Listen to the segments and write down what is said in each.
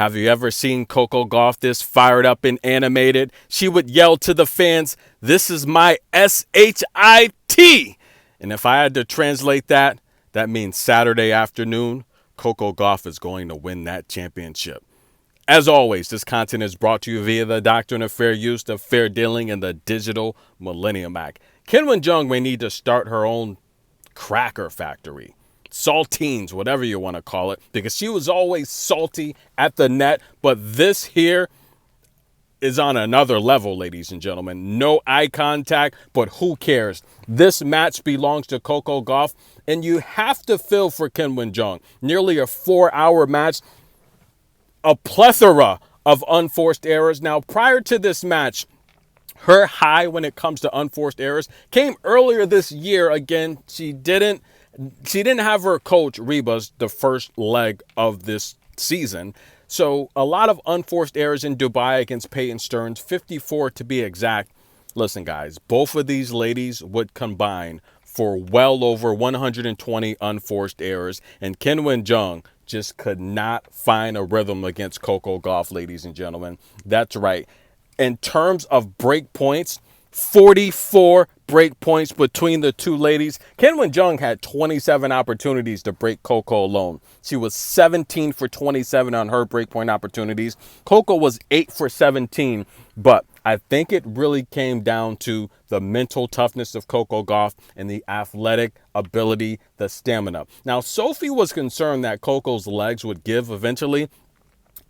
Have you ever seen Coco Gauff this fired up and animated? She would yell to the fans, "This is my SHIT." And if I had to translate that, that means Saturday afternoon, Coco Gauff is going to win that championship. As always, this content is brought to you via the Doctrine of Fair Use, the Fair Dealing, and the Digital Millennium Act. Qinwen may need to start her own cracker factory. Saltines, whatever you want to call it, because she was always salty at the net. But this here is on another level, ladies and gentlemen. No eye contact, but who cares? This match belongs to Coco Gauff, and you have to feel for Qinwen. Nearly a 4-hour match, a plethora of unforced errors. Now, prior to this match, her high when it comes to unforced errors came earlier this year. Again, she didn't have her coach Reba's the first leg of this season. So a lot of unforced errors in Dubai against Peyton Stearns, 54 to be exact. Listen, guys, both of these ladies would combine for well over 120 unforced errors, and Qinwen just could not find a rhythm against Coco Gauff, ladies and gentlemen. That's right. In terms of break points, 44 break points between the two ladies. Qinwen had 27 opportunities to break Coco alone. She was 17 for 27 on her breakpoint opportunities. Coco was 8 for 17, but I think it really came down to the mental toughness of Coco Gauff and the athletic ability, the stamina. Now, Sophie was concerned that Coco's legs would give eventually.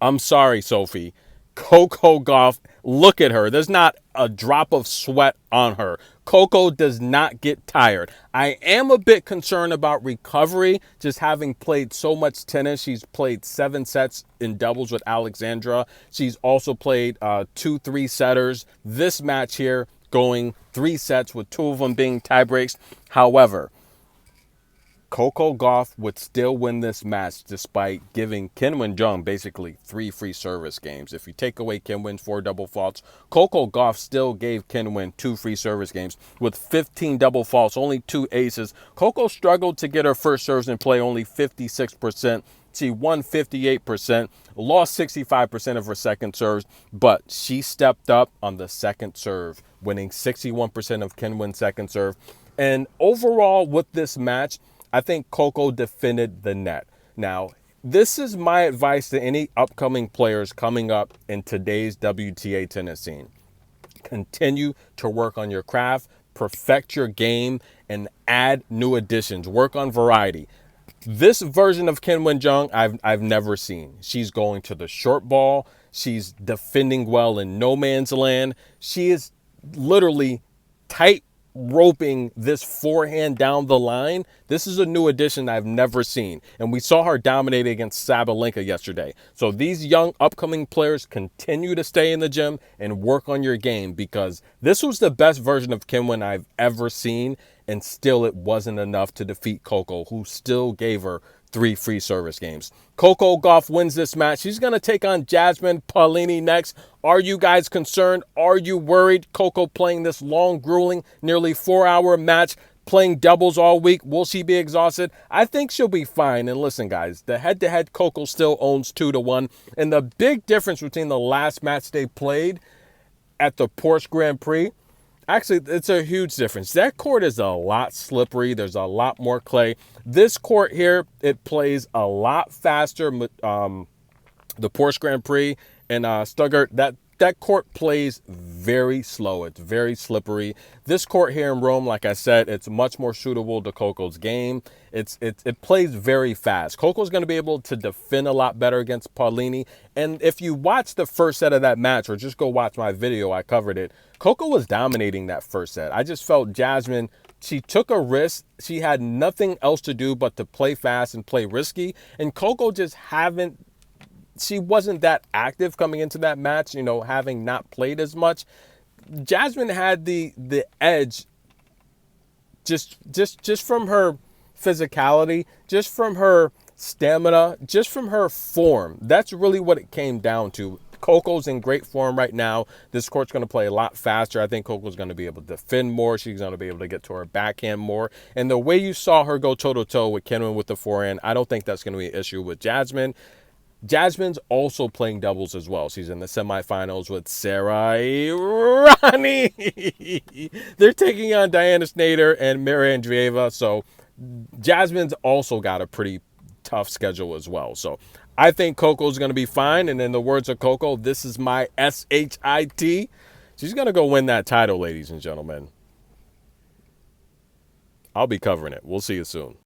I'm sorry, Sophie. Coco Gauff, look at her. There's not a drop of sweat on her. Coco does not get tired. I am a bit concerned about recovery, just having played so much tennis. She's played 7 sets in doubles with Alexandra. She's also played 2 3-setters. This match here going 3 sets with 2 of them being tie breaks. However, Coco Gauff would still win this match despite giving Qinwen basically 3 free service games. If you take away Qinwen's 4 double faults, Coco Gauff still gave Qinwen 2 free service games with 15 double faults, only 2 aces. Coco struggled to get her first serves in play, only 56%. She won 58%, lost 65% of her second serves, but she stepped up on the second serve, winning 61% of Qinwen's second serve. And overall with this match, I think Coco defended the net. Now, this is my advice to any upcoming players coming up in today's WTA tennis scene. Continue to work on your craft, perfect your game, and add new additions. Work on variety. This version of Qinwen I've never seen. She's going to the short ball. She's defending well in no man's land. She is literally tight roping this forehand down the line. This is a new addition I've never seen. And we saw her dominate against Sabalenka yesterday. So these young upcoming players, continue to stay in the gym and work on your game, because this was the best version of Qinwen I've ever seen. And still it wasn't enough to defeat Coco, who still gave her 3 free service games. Coco Gauff wins this match. She's going to take on Jasmine Paolini next. Are you guys concerned? Are you worried? Coco playing this long, grueling, nearly 4-hour match, playing doubles all week. Will she be exhausted? I think she'll be fine. And listen, guys, the head-to-head Coco still owns 2-1. And the big difference between the last match they played at the Porsche Grand Prix, actually, it's a huge difference. That court is a lot slippery. There's a lot more clay. This court here, it plays a lot faster. The Porsche Grand Prix in Stuttgart, that court plays very slow. It's very slippery. This court here in Rome, like I said, it's much more suitable to Coco's game. It plays very fast. Coco's going to be able to defend a lot better against Paolini. And if you watch the first set of that match, or just go watch my video, I covered it, Coco was dominating that first set. I just felt Jasmine, she took a risk. She had nothing else to do but to play fast and play risky. And Coco just she wasn't that active coming into that match, having not played as much. Jasmine had the edge just from her physicality, just from her stamina, just from her form. That's really what it came down to. Coco's in great form right now. This court's going to play a lot faster. I think Coco's going to be able to defend more. She's going to be able to get to her backhand more. And the way you saw her go toe-to-toe with Qinwen with the forehand, I don't think that's going to be an issue with Jasmine. Jasmine's also playing doubles as well. She's in the semifinals with Sarah Irani. They're taking on Diana Snyder and Mary Andreeva. So Jasmine's also got a pretty tough schedule as well. So I think Coco's going to be fine. And in the words of Coco, this is my SHIT. She's going to go win that title, ladies and gentlemen. I'll be covering it. We'll see you soon.